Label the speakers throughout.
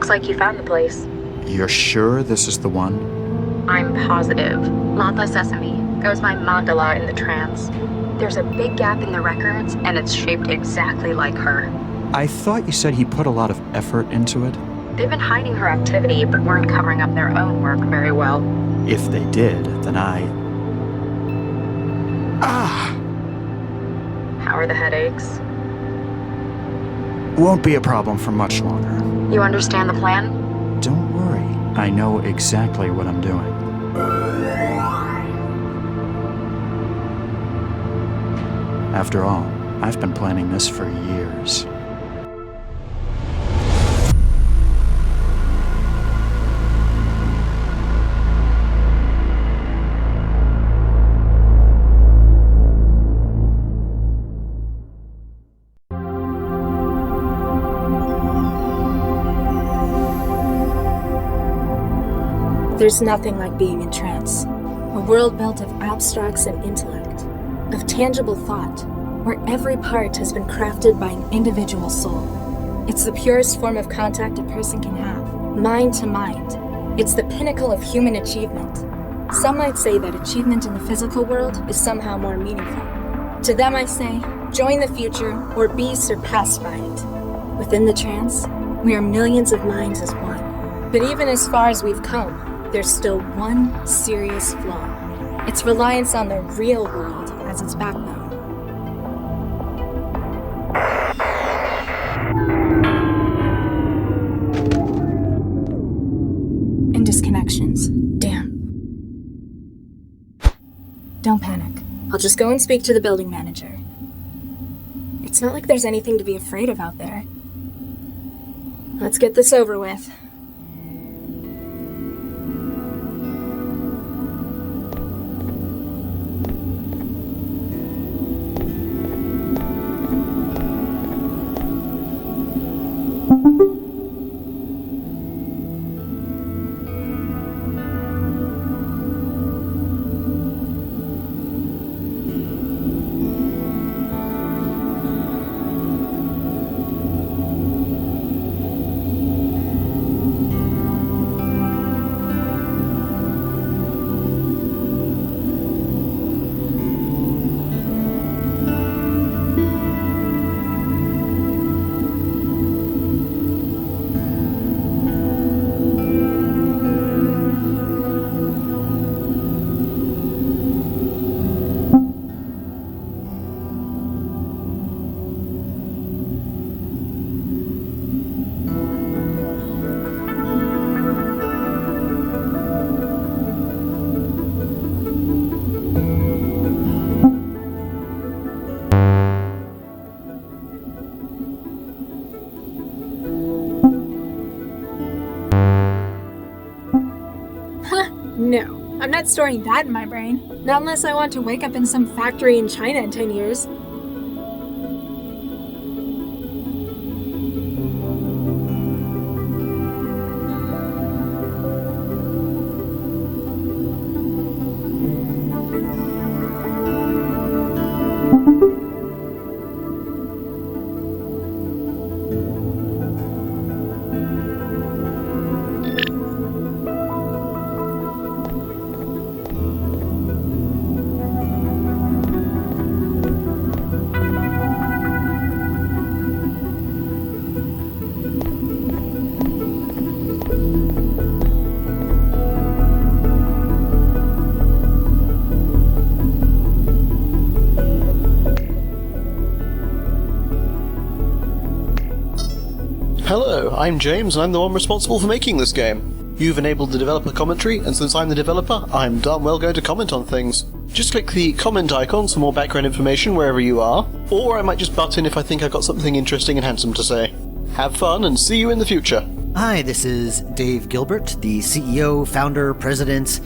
Speaker 1: Looks like you found the place.
Speaker 2: You're sure this is the one?
Speaker 1: I'm positive. Lata Sesame goes by Mandala in the trance. There's a big gap in the records, and it's shaped exactly like her.
Speaker 2: I thought you said he put a lot of effort into it.
Speaker 1: They've been hiding her activity, but weren't covering up their own work very well.
Speaker 2: If they did, then
Speaker 1: How are the headaches?
Speaker 2: Won't be a problem for much longer.
Speaker 1: You understand the plan?
Speaker 2: Don't worry. I know exactly what I'm doing. After all, I've been planning this for years.
Speaker 3: There's nothing like being in trance. A world built of abstracts and intellect, of tangible thought, where every part has been crafted by an individual soul. It's the purest form of contact a person can have, mind to mind. It's the pinnacle of human achievement. Some might say that achievement in the physical world is somehow more meaningful. To them I say, join the future or be surpassed by it. Within the trance, we are millions of minds as one. But even as far as we've come, there's still one serious flaw. Its reliance on the real world as its backbone. And disconnections. Damn. Don't panic. I'll just go and speak to the building manager. It's not like there's anything to be afraid of out there. Let's get this over with. No, I'm not storing that in my brain. Not unless I want to wake up in some factory in China in 10 years.
Speaker 4: Hello, I'm James and I'm the one responsible for making this game. You've enabled the developer commentary, and since I'm the developer, I'm darn well going to comment on things. Just click the comment icon for more background information wherever you are, or I might just butt in if I think I've got something interesting and handsome to say. Have fun and see you in the future.
Speaker 5: Hi, this is Dave Gilbert, the CEO, founder, president,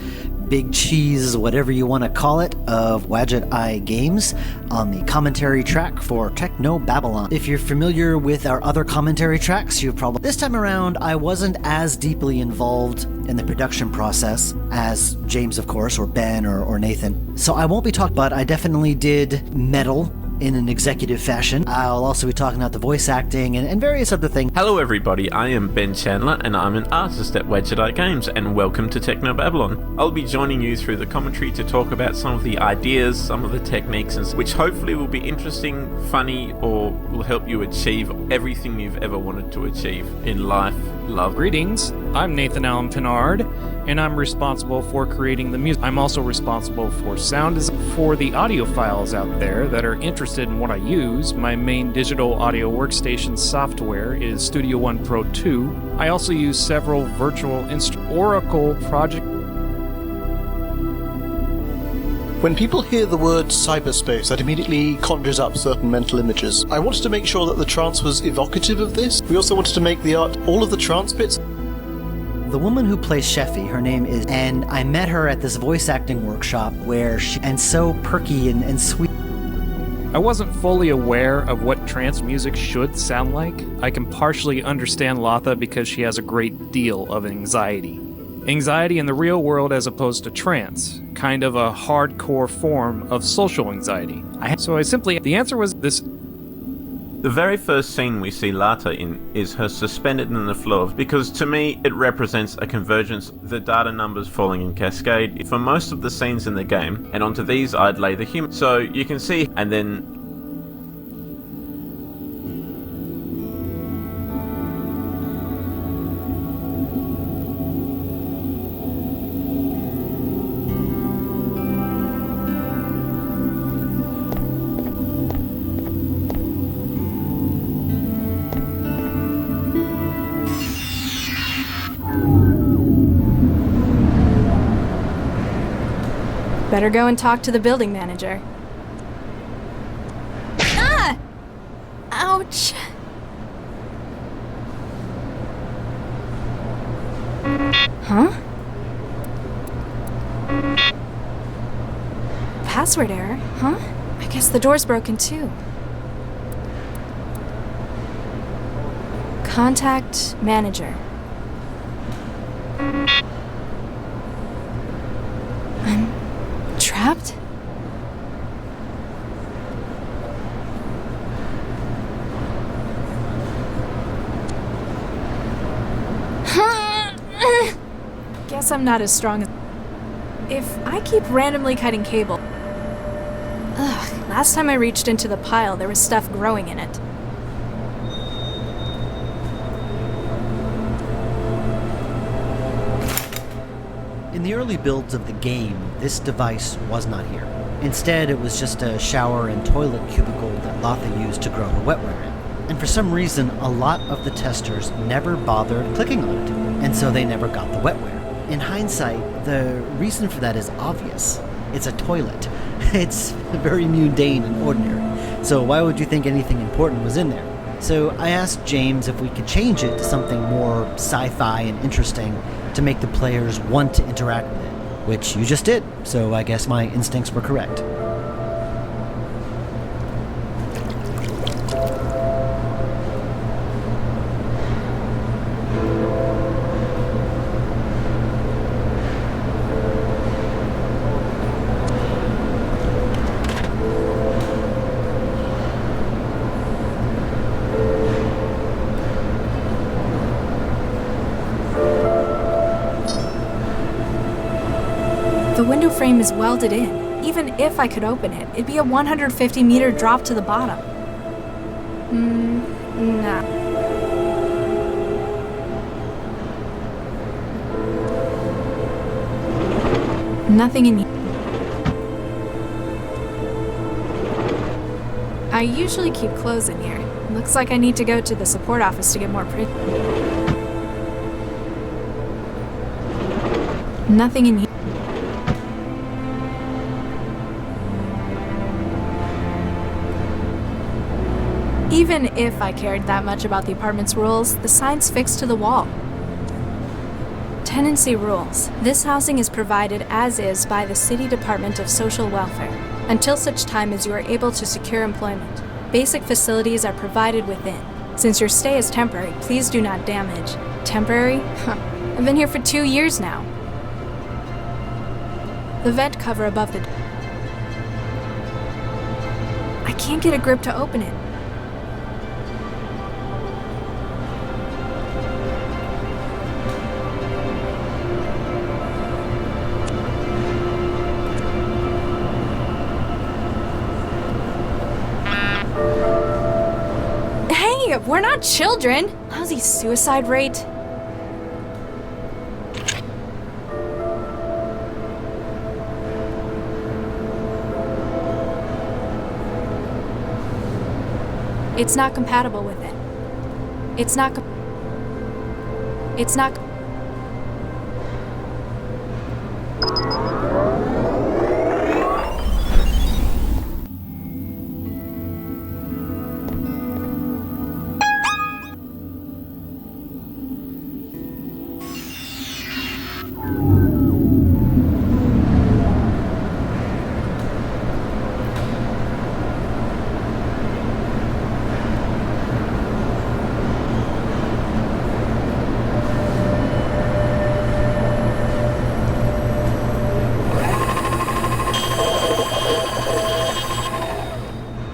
Speaker 5: big cheese, whatever you want to call it, of Wadget Eye Games on the commentary track for Technobabylon. If you're familiar with our other commentary tracks, you've probably... This time around, I wasn't as deeply involved in the production process as James, of course, or Ben, or Nathan. So I won't be talking, but I definitely did meddle in an executive fashion. I'll also be talking about the voice acting and various other things.
Speaker 6: Hello everybody, I am Ben Chandler and I'm an artist at Wadget Eye Games, and welcome to Technobabylon. I'll be joining you through the commentary to talk about some of the ideas, some of the techniques, which hopefully will be interesting, funny, or will help you achieve everything you've ever wanted to achieve in life, love.
Speaker 7: Greetings, I'm Nathan Allen Pinard, and I'm responsible for creating the music. I'm also responsible for sound design. For the audiophiles out there that are interested in what I use, my main digital audio workstation software is Studio One Pro 2. I also use several virtual Oracle project.
Speaker 4: When people hear the word cyberspace, that immediately conjures up certain mental images. I wanted to make sure that the trance was evocative of this. We also wanted to make the art, all of the trance bits.
Speaker 5: The woman who plays Sheffy, her name is, and I met her at this voice acting workshop where and so perky and sweet.
Speaker 7: I wasn't fully aware of what trance music should sound like. I can partially understand Latha because she has a great deal of anxiety. Anxiety in the real world as opposed to trance, kind of a hardcore form of social anxiety. The answer was this.
Speaker 6: The very first scene we see Lata in is her suspended in the floor, because to me it represents a convergence, the data numbers falling in cascade. For most of the scenes in the game, and onto these I'd lay the human. So you can see, and then
Speaker 3: Better go and talk to the building manager. Ah! Ouch! Huh? Password error, huh? I guess the door's broken too. Contact manager. Trapped? Guess I'm not as strong as... If I keep randomly cutting cable... Ugh, last time I reached into the pile, there was stuff growing in it.
Speaker 5: In the early builds of the game, this device was not here. Instead, it was just a shower and toilet cubicle that Latha used to grow her wetware in. And for some reason, a lot of the testers never bothered clicking on it, and so they never got the wetware. In hindsight, the reason for that is obvious. It's a toilet. It's very mundane and ordinary, so why would you think anything important was in there? So I asked James if we could change it to something more sci-fi and interesting to make the players want to interact with it, which you just did, so I guess my instincts were correct.
Speaker 3: The window frame is welded in. Even if I could open it, it'd be a 150-meter drop to the bottom. Nah. Nothing in here. I usually keep clothes in here. Looks like I need to go to the support office to get more Nothing in here. Even if I cared that much about the apartment's rules, the sign's fixed to the wall. Tenancy rules. This housing is provided as is by the City Department of Social Welfare, until such time as you are able to secure employment. Basic facilities are provided within. Since your stay is temporary, please do not damage. Temporary? Huh. I've been here for 2 years now. The vent cover above the... I can't get a grip to open it. Hey, we're not children! Lousy suicide rate. It's not compatible with it. It's not.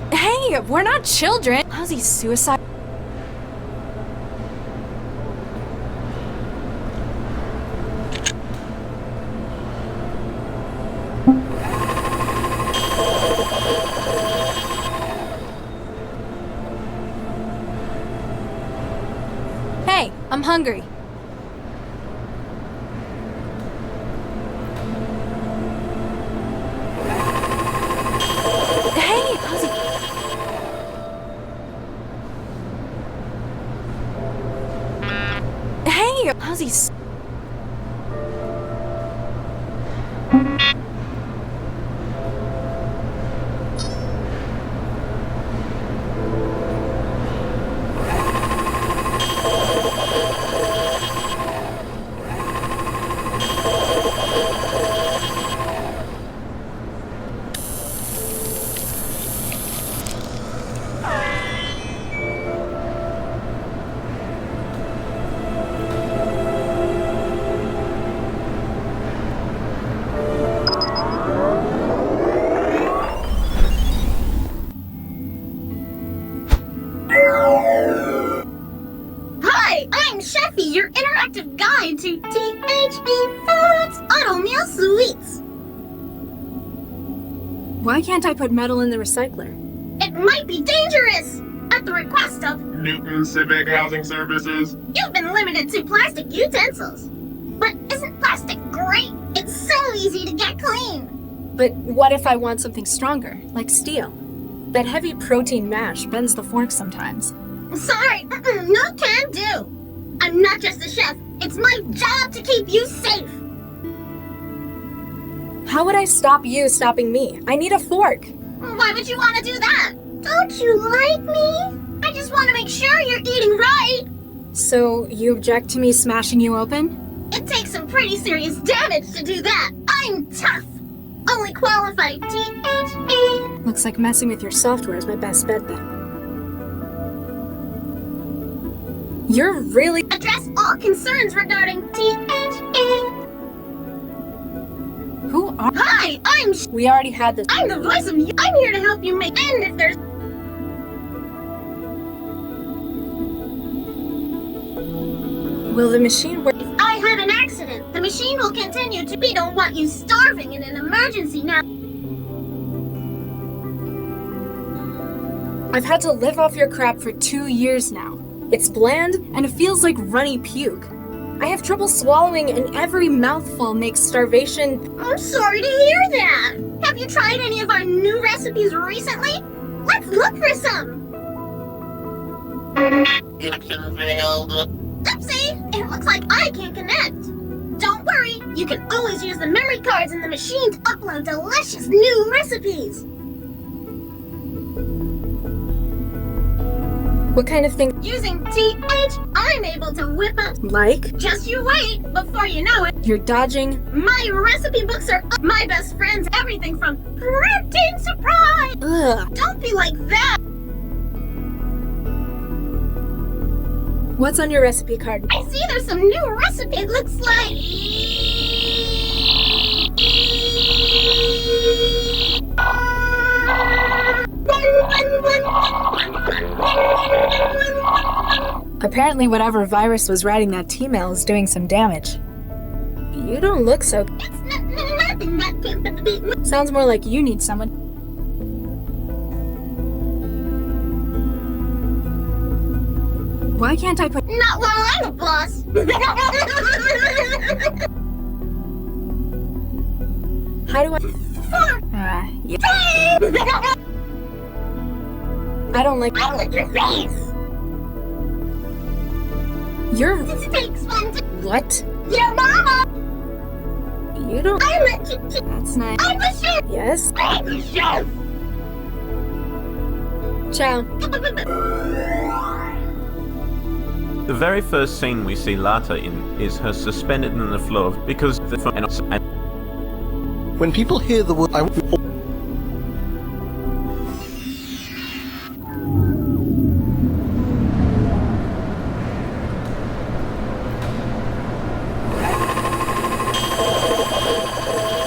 Speaker 3: Hey, we're not children! Lousy suicide. Hey, I'm hungry. Hey, Ozzy. Hey, Ozzy.
Speaker 8: Hi, I'm Sheffy, your interactive guide to THB Foods Auto Meal Sweets.
Speaker 3: Why can't I put metal in the recycler?
Speaker 8: It might be dangerous. At the request of
Speaker 9: Newton Civic Housing Services.
Speaker 8: you've been limited to plastic utensils. But isn't plastic great? It's so easy to get clean.
Speaker 3: But what if I want something stronger, like steel? That heavy protein mash bends the fork sometimes.
Speaker 8: Sorry, no can do. I'm not just a chef. It's my job to keep you safe.
Speaker 3: How would I stop you stopping me? I need a fork.
Speaker 8: Why would you want to do that? Don't you like me? I just want to make sure you're eating right.
Speaker 3: So, you object to me smashing you open?
Speaker 8: It takes some pretty serious damage to do that. I'm tough. Only qualified THE.
Speaker 3: Looks like messing with your software is my best bet then. You're really...
Speaker 8: Address all concerns regarding THE.
Speaker 3: Who are...
Speaker 8: Hi,
Speaker 3: We already had this...
Speaker 8: I'm the voice of you. I'm here to help you make... And if there's...
Speaker 3: Will the machine work?
Speaker 8: If I have an accident, the machine will continue to... We don't want you starving in an emergency now.
Speaker 3: I've had to live off your crap for 2 years now. It's bland, and it feels like runny puke. I have trouble swallowing, and every mouthful makes starvation...
Speaker 8: I'm sorry to hear that. Have you tried any of our new recipes recently? Let's look for some. Oopsie! It looks like I can't connect. Don't worry, you can always use the memory cards in the machine to upload delicious new recipes.
Speaker 3: What kind of thing?
Speaker 8: Using TH, I'm able to whip up.
Speaker 3: Like?
Speaker 8: Just you wait, before you know it.
Speaker 3: You're dodging?
Speaker 8: My recipe books are up. My best friends, everything from protein surprise.
Speaker 3: Ugh.
Speaker 8: Don't be like that.
Speaker 3: What's on your recipe card?
Speaker 8: I see there's some new recipe. It looks like...
Speaker 3: Apparently whatever virus was writing that email is doing some damage. You don't look so...
Speaker 8: Nothing that came from the beat.
Speaker 3: Sounds more like you need someone. Why can't I put...
Speaker 8: Not while I'm a boss.
Speaker 3: How do I... Yeah. I don't like...
Speaker 8: I like your face.
Speaker 3: You're...
Speaker 8: This takes fun to...
Speaker 3: What?
Speaker 8: Your mama.
Speaker 3: You don't...
Speaker 8: I let you to...
Speaker 3: That's nice.
Speaker 8: I'm a chef.
Speaker 3: Yes?
Speaker 8: I'm a chef.
Speaker 3: Ciao.
Speaker 6: The very first scene we see Lata in is her suspended on the floor because the
Speaker 4: When people hear the word,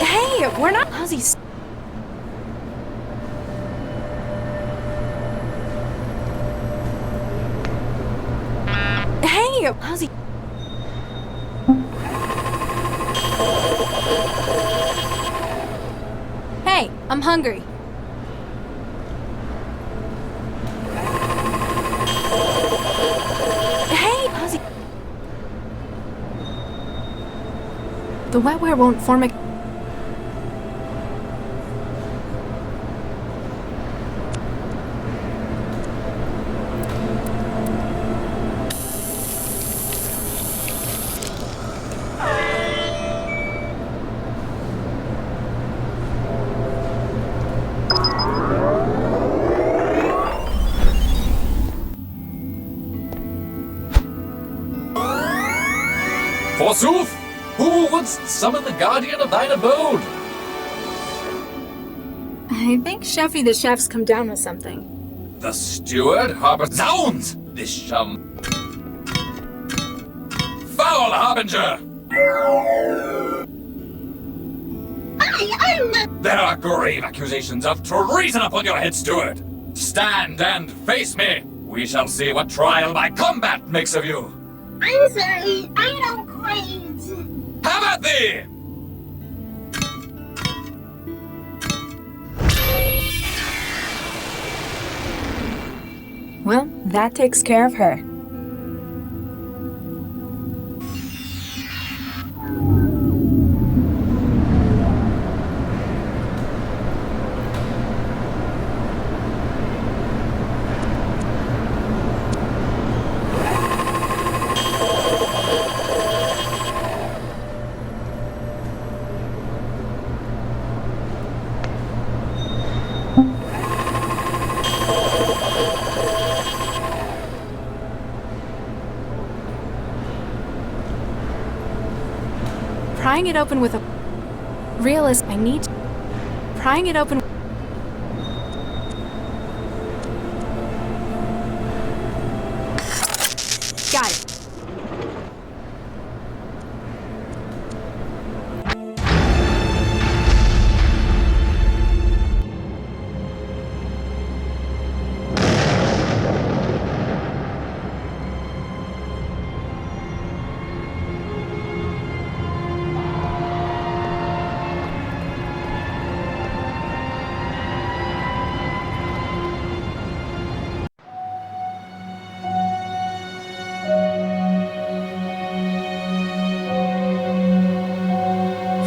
Speaker 3: Hey, we're not... How's he... Hey, how's he... Hey, I'm hungry. Hey, how's he... The wetware won't form a...
Speaker 10: Forsooth, who wouldst summon the guardian of thine abode?
Speaker 3: I think Chefy the Chef's come down with something.
Speaker 10: The steward harbor... Zounds! This Foul harbinger!
Speaker 8: I'm the...
Speaker 10: There are grave accusations of treason upon your head, steward. Stand and face me. We shall see what trial by combat makes of you.
Speaker 8: I'm sorry. I don't crave.
Speaker 10: Have at thee!
Speaker 3: Well, that takes care of her. Prying it open with a realist, I need prying it open. Got it.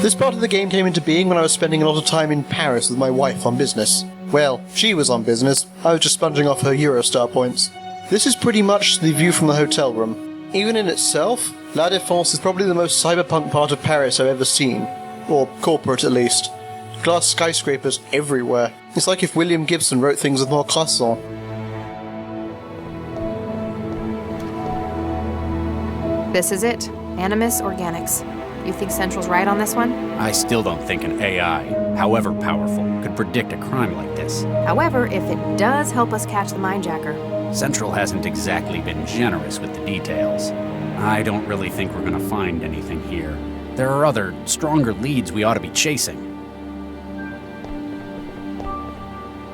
Speaker 4: This part of the game came into being when I was spending a lot of time in Paris with my wife on business. Well, she was on business, I was just sponging off her Eurostar points. This is pretty much the view from the hotel room. Even in itself, La Défense is probably the most cyberpunk part of Paris I've ever seen. Or corporate at least. Glass skyscrapers everywhere. It's like if William Gibson wrote things with more croissant.
Speaker 11: This is it. Animus Organics. You think Central's right on this one?
Speaker 12: I still don't think an AI, however powerful, could predict a crime like this.
Speaker 11: However, if it does help us catch the mindjacker...
Speaker 12: Central hasn't exactly been generous with the details. I don't really think we're gonna find anything here. There are other, stronger leads we ought to be chasing.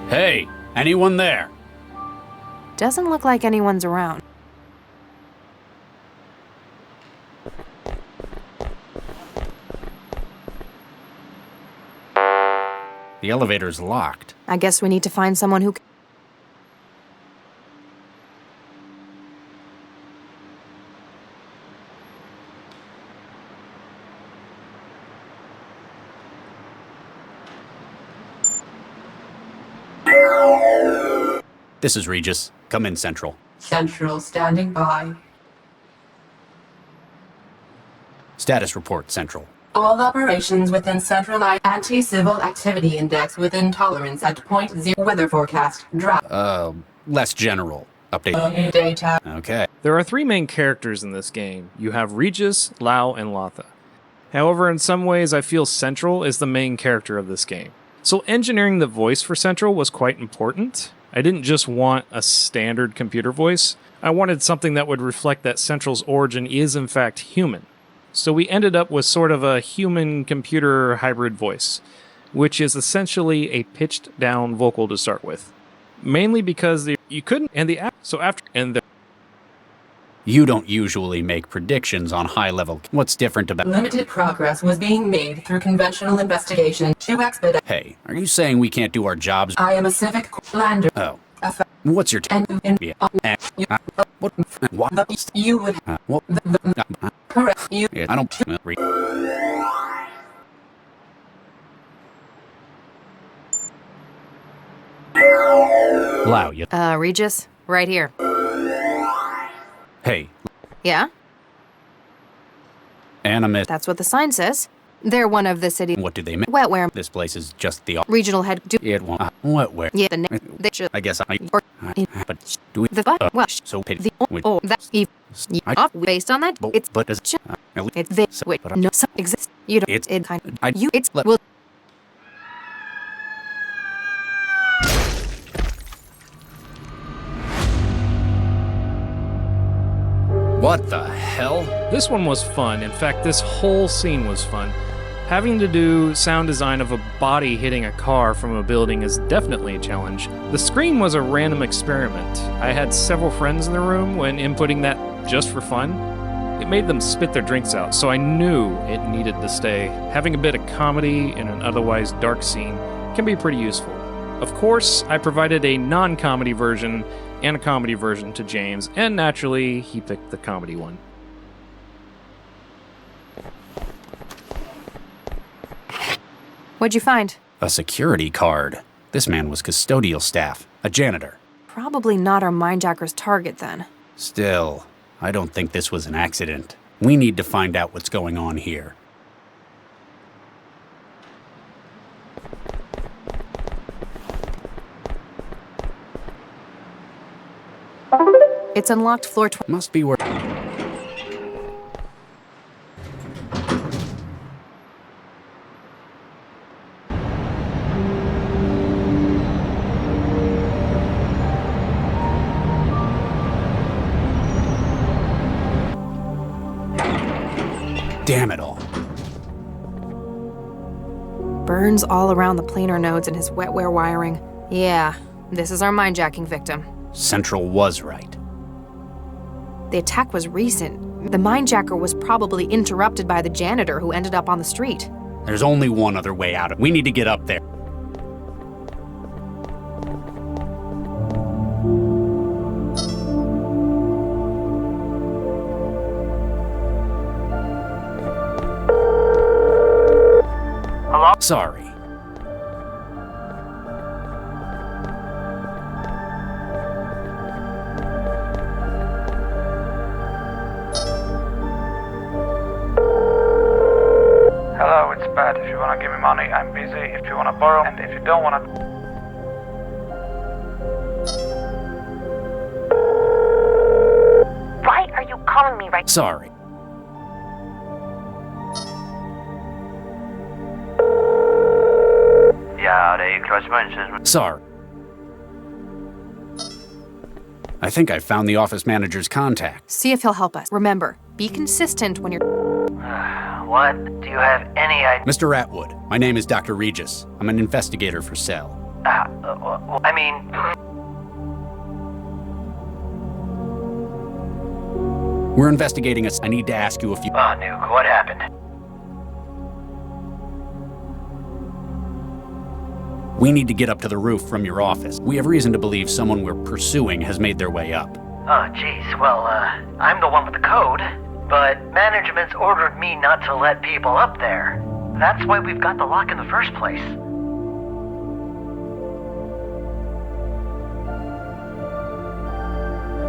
Speaker 12: Hey, anyone there?
Speaker 11: Doesn't look like anyone's around.
Speaker 12: The elevator's locked.
Speaker 11: I guess we need to find someone who...
Speaker 12: This is Regis. Come in, Central.
Speaker 13: Central standing by.
Speaker 12: Status report, Central.
Speaker 13: All operations within Central Anti-Civil Activity Index within tolerance at .0. Weather forecast. Drop.
Speaker 12: Less general. Update.
Speaker 13: Data.
Speaker 12: Okay.
Speaker 7: There are three main characters in this game. You have Regis, Lau, and Latha. However, in some ways I feel Central is the main character of this game. So engineering the voice for Central was quite important. I didn't just want a standard computer voice. I wanted something that would reflect that Central's origin is in fact human. So we ended up with sort of a human-computer hybrid voice, which is essentially a pitched-down vocal to start with. Mainly because you couldn't, and the app, so after, and the...
Speaker 12: You don't usually make predictions on high level. What's different about...
Speaker 13: Limited progress was being made through conventional investigation to expedite...
Speaker 12: Hey, are you saying we can't do our jobs?
Speaker 13: I am a civic lander.
Speaker 12: Oh. What's your... What?
Speaker 13: You would...
Speaker 12: What?
Speaker 13: Correct. You...
Speaker 12: I don't... Lau, you...
Speaker 11: Regis? Right here.
Speaker 12: Hey.
Speaker 11: Yeah?
Speaker 12: Animus.
Speaker 11: That's what the sign says. They're one of the city...
Speaker 12: What do they make?
Speaker 11: Wetware.
Speaker 12: This place is just the...
Speaker 11: Regional head...
Speaker 12: It won't... Wetware.
Speaker 11: Yeah, they should...
Speaker 12: I guess I... But do it...
Speaker 11: The... Well...
Speaker 12: So...
Speaker 11: The... Oh, that's... Based on that, it's...
Speaker 12: But does...
Speaker 11: It's this... Wait, no... Exists... You don't...
Speaker 12: It's...
Speaker 11: It kind...
Speaker 12: I...
Speaker 11: You... It's... Will...
Speaker 12: What the hell?
Speaker 7: This one was fun. In fact, this whole scene was fun. Having to do sound design of a body hitting a car from a building is definitely a challenge. The screen was a random experiment. I had several friends in the room when inputting that just for fun. It made them spit their drinks out, so I knew it needed to stay. Having a bit of comedy in an otherwise dark scene can be pretty useful. Of course, I provided a non-comedy version and a comedy version to James, and naturally, he picked the comedy one.
Speaker 11: What'd you find?
Speaker 12: A security card. This man was custodial staff, a janitor.
Speaker 11: Probably not our mindjacker's target, then.
Speaker 12: Still, I don't think this was an accident. We need to find out what's going on here.
Speaker 11: It's unlocked floor 12.
Speaker 12: Must be where... Damn it all.
Speaker 11: Burns all around the planar nodes in his wetware wiring. Yeah, this is our mindjacking victim.
Speaker 12: Central was right.
Speaker 11: The attack was recent. The mindjacker was probably interrupted by the janitor who ended up on the street.
Speaker 12: There's only one other way out. We need to get up there.
Speaker 14: Hello?
Speaker 12: Sorry.
Speaker 14: Hello, it's Pat. If you wanna give me money, I'm busy. If you wanna borrow, and if you don't wanna...
Speaker 1: Why are you calling me right?
Speaker 12: Sorry.
Speaker 14: Ja, det är klart som...
Speaker 12: Sorry. I think I found the office manager's contact.
Speaker 11: See if he'll help us. Remember, be consistent when you're...
Speaker 14: What? Do you have any idea?
Speaker 12: Mr. Atwood, my name is Dr. Regis. I'm an investigator for Cell.
Speaker 14: I mean...
Speaker 12: We're investigating I need to ask you a few...
Speaker 14: Oh, Nuke, what happened?
Speaker 12: We need to get up to the roof from your office. We have reason to believe someone we're pursuing has made their way up.
Speaker 15: Oh, jeez. Well, I'm the one with the code, but management's ordered me not to let people up there. That's why we've got the lock in the first place.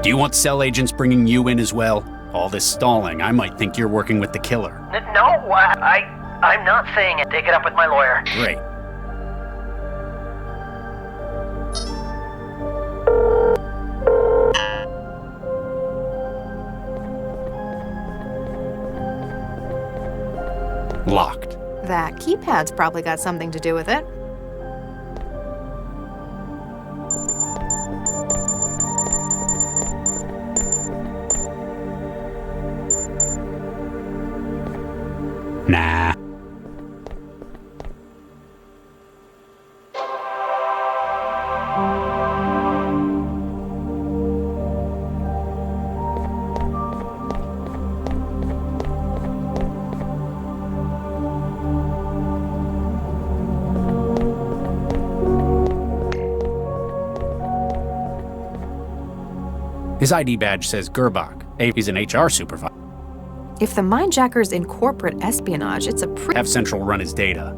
Speaker 12: Do you want cell agents bringing you in as well? All this stalling, I might think you're working with the killer.
Speaker 15: No, I'm not saying it. Take it up with my lawyer.
Speaker 12: Great. Locked.
Speaker 11: That keypad's probably got something to do with it.
Speaker 12: Nah. His ID badge says Gerbach. He's an HR supervisor.
Speaker 11: If the mindjacker's in corporate espionage, it's a
Speaker 12: Have Central run his data.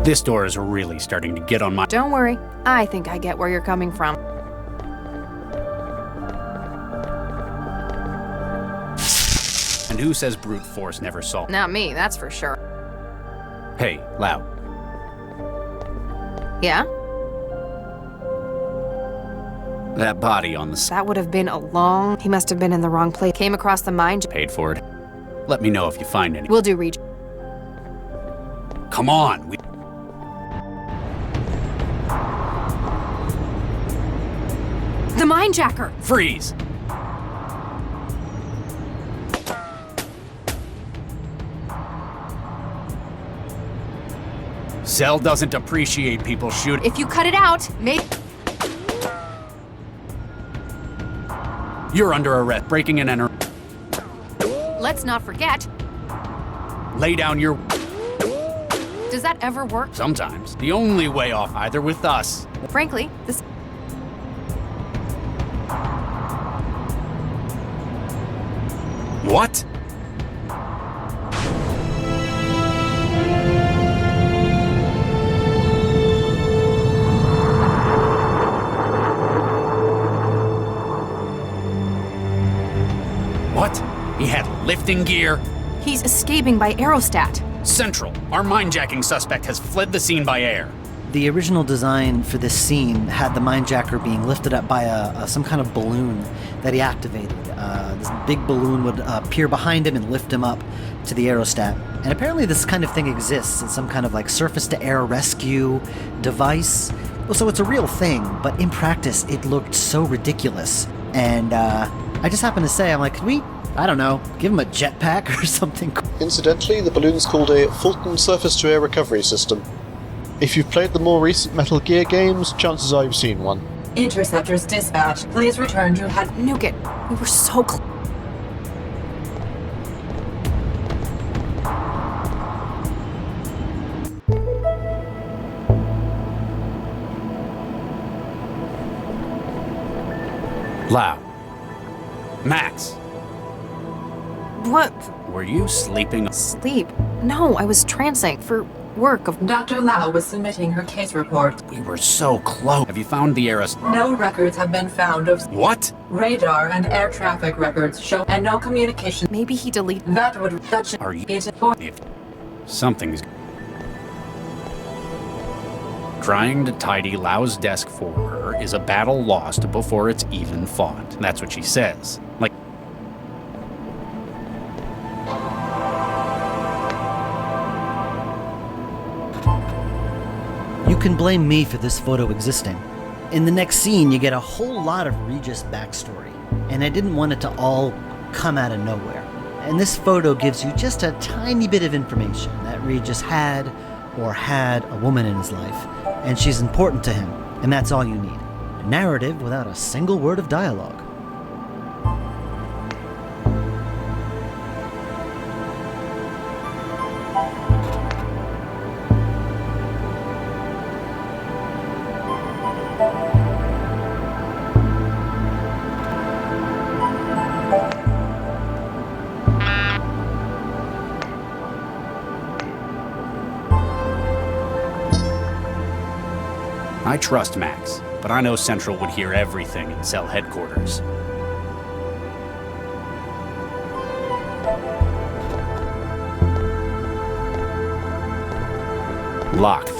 Speaker 12: This door is really starting to get on my...
Speaker 11: Don't worry. I think I get where you're coming from.
Speaker 12: And who says brute force never solved?
Speaker 11: Not me, that's for sure.
Speaker 12: Hey, Lau.
Speaker 11: Yeah?
Speaker 12: That body on the...
Speaker 11: That would have been a long... He must have been in the wrong place. Came across the mind...
Speaker 12: Paid for it. Let me know if you find any.
Speaker 11: We'll do reach.
Speaker 12: Come on, we...
Speaker 11: The mindjacker!
Speaker 12: Freeze! Cell doesn't appreciate people shooting.
Speaker 11: If you cut it out, maybe...
Speaker 12: You're under arrest. Breaking and entering.
Speaker 11: Let's not forget...
Speaker 12: Lay down your...
Speaker 11: Does that ever work?
Speaker 12: Sometimes. The only way off, either with us.
Speaker 11: Frankly, this...
Speaker 12: What? What? He had lifting gear?
Speaker 11: He's escaping by aerostat.
Speaker 12: Central, our mindjacking suspect has fled the scene by air.
Speaker 5: The original design for this scene had the mindjacker being lifted up by some kind of balloon that he activated. This big balloon would appear behind him and lift him up to the aerostat. And apparently this kind of thing exists. It's some kind of like surface-to-air rescue device. So it's a real thing, but in practice it looked so ridiculous. And I just happened to say, I'm like, could we, I don't know, give him a jetpack or something?
Speaker 4: Incidentally, the balloon's called a Fulton Surface-to-Air Recovery System. If you've played the more recent Metal Gear games, chances are you've seen one.
Speaker 13: Interceptors dispatched. Please return to head.
Speaker 11: Nuke it. We were so close.
Speaker 12: Lau. Max.
Speaker 11: What?
Speaker 12: Were you sleeping?
Speaker 11: Sleep? No, I was trancing for work of...
Speaker 13: Dr. Lau was submitting her case report.
Speaker 12: We were so close. Have you found the
Speaker 13: No records have been found of...
Speaker 12: What?
Speaker 13: Radar and air traffic records show, and no communication.
Speaker 11: Maybe he deleted...
Speaker 13: That would touch...
Speaker 12: Are you...
Speaker 13: If
Speaker 12: something's... Trying to tidy Lau's desk for her is a battle lost before it's even fought. That's what she says. Like...
Speaker 5: You can blame me for this photo existing. In the next scene, you get a whole lot of Regis backstory, and I didn't want it to all come out of nowhere. And this photo gives you just a tiny bit of information that Regis had a woman in his life, and she's important to him, and that's all you need. narrative without a single word of dialogue.
Speaker 12: I trust Max, but I know Central would hear everything in cell headquarters. Locked.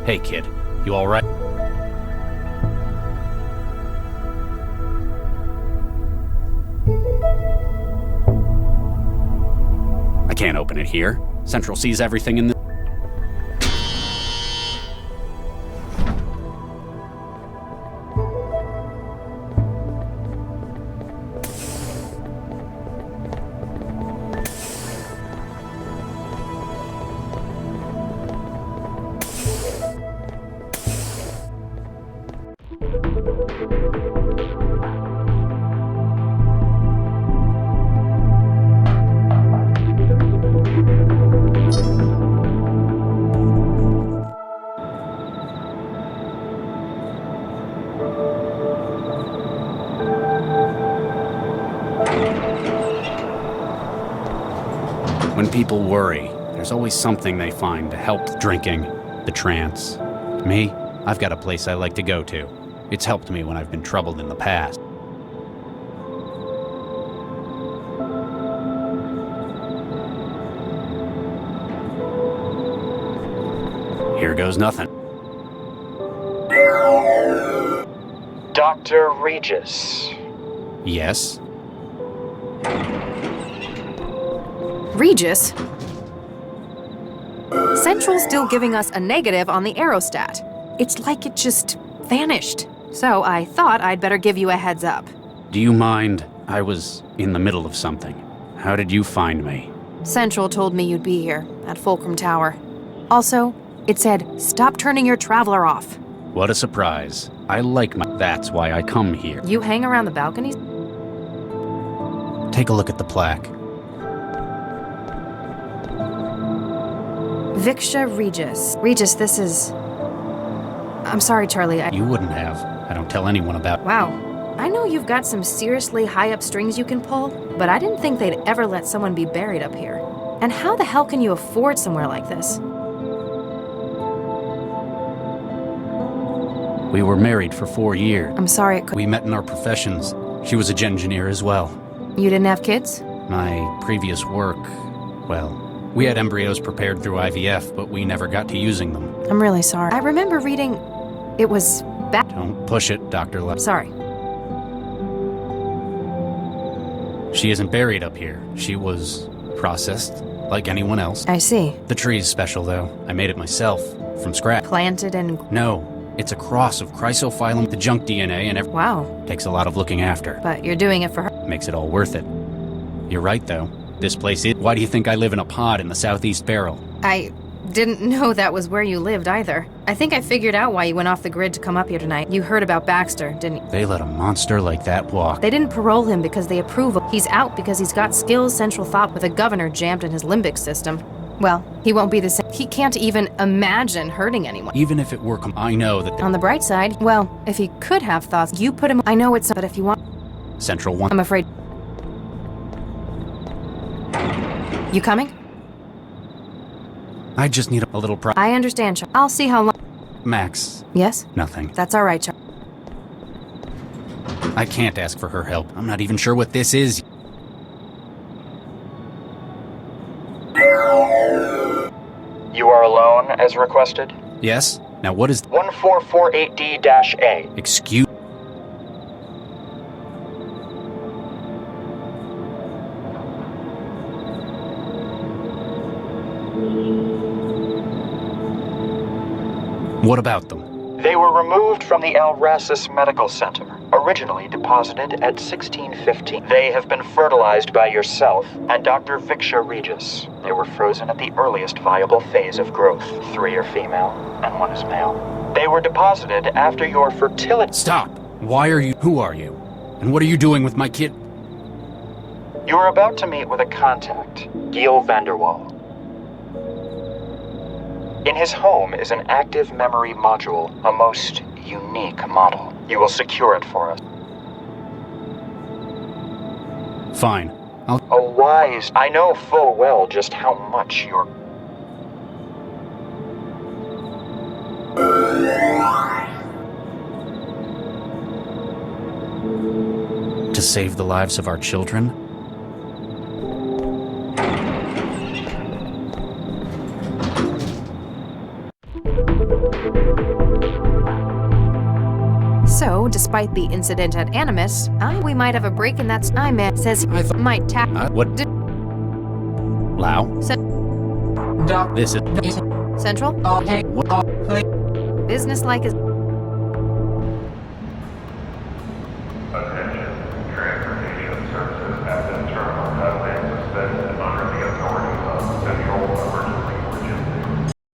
Speaker 12: Hey kid, you alright? I can't open it here. Central sees everything in the... When people worry, there's always something they find to help the drinking, the trance. Me, I've got a place I like to go to. It's helped me when I've been troubled in the past. Here goes nothing.
Speaker 16: Dr. Regis.
Speaker 12: Yes?
Speaker 11: Regis? Central's still giving us a negative on the aerostat. It's like it just vanished. So I thought I'd better give you a heads up.
Speaker 12: Do you mind? I was in the middle of something. How did you find me?
Speaker 11: Central told me you'd be here, at Fulcrum Tower. Also, it said, stop turning your traveler off.
Speaker 12: What a surprise. I like my... That's why I come here.
Speaker 11: You hang around the balconies?
Speaker 12: Take a look at the plaque.
Speaker 11: Viksha Regis. Regis, this is... I'm sorry, Charlie.
Speaker 12: You wouldn't have. I don't tell anyone about...
Speaker 11: Wow. I know you've got some seriously high-up strings you can pull, but I didn't think they'd ever let someone be buried up here. And how the hell can you afford somewhere like this?
Speaker 12: We were married for 4 years.
Speaker 11: I'm sorry it could...
Speaker 12: We met in our professions. She was a gen engineer as well.
Speaker 11: You didn't have kids?
Speaker 12: My previous work... Well... We had embryos prepared through IVF, but we never got to using them.
Speaker 11: I'm really sorry. I remember reading... It was bad.
Speaker 12: Don't push it, Dr. Le...
Speaker 11: Sorry.
Speaker 12: She isn't buried up here. She was processed, like anyone else.
Speaker 11: I see.
Speaker 12: The tree's special, though. I made it myself, from scratch.
Speaker 11: Planted and...
Speaker 12: No. It's a cross of chrysophyllum, the junk DNA, and everything.
Speaker 11: Wow.
Speaker 12: Takes a lot of looking after.
Speaker 11: But you're doing it for her.
Speaker 12: Makes it all worth it. You're right, though. This place is... Why do you think I live in a pod in the southeast barrel?
Speaker 11: I didn't know that was where you lived either. I think I figured out why you went off the grid to come up here tonight. You heard about Baxter, didn't you?
Speaker 12: They let a monster like that walk.
Speaker 11: They didn't parole him because they approve of... He's out because he's got skills Central thought with a governor jammed in his limbic system. Well, he won't be the same. He can't even imagine hurting anyone.
Speaker 12: Even if it were... I know that...
Speaker 11: On the bright side, well, if he could have thoughts, you put him... I know it's... But if you want...
Speaker 12: Central one...
Speaker 11: I'm afraid... You coming?
Speaker 12: I just need a little
Speaker 11: I understand, Char. I'll see how long...
Speaker 12: Max.
Speaker 11: Yes?
Speaker 12: Nothing.
Speaker 11: That's all right, Char.
Speaker 12: I can't ask for her help. I'm not even sure what this is.
Speaker 16: You are alone, as requested?
Speaker 12: Yes? Now what is...
Speaker 16: 1448D-A.
Speaker 12: Excuse... What about them?
Speaker 16: They were removed from the Alrasis Medical Center. originally deposited at 1615. They have been fertilized by yourself and Dr. Viksha Regis. They were frozen at the earliest viable phase of growth. 3 are female and 1 is male. They were deposited after your fertility...
Speaker 12: Stop! Why are you... Who are you? And what are you doing with my kid?
Speaker 16: You are about to meet with a contact, Giel Vanderwall. In his home is an active memory module, a most unique model. You will secure it for us.
Speaker 12: Fine.
Speaker 16: A wise... I know full well just how much you're...
Speaker 12: To save the lives of our children?
Speaker 11: So, despite the incident at Animus, we might have a break in that man says he might tap.
Speaker 12: What? Lao? This is...
Speaker 11: Central? Business-like is...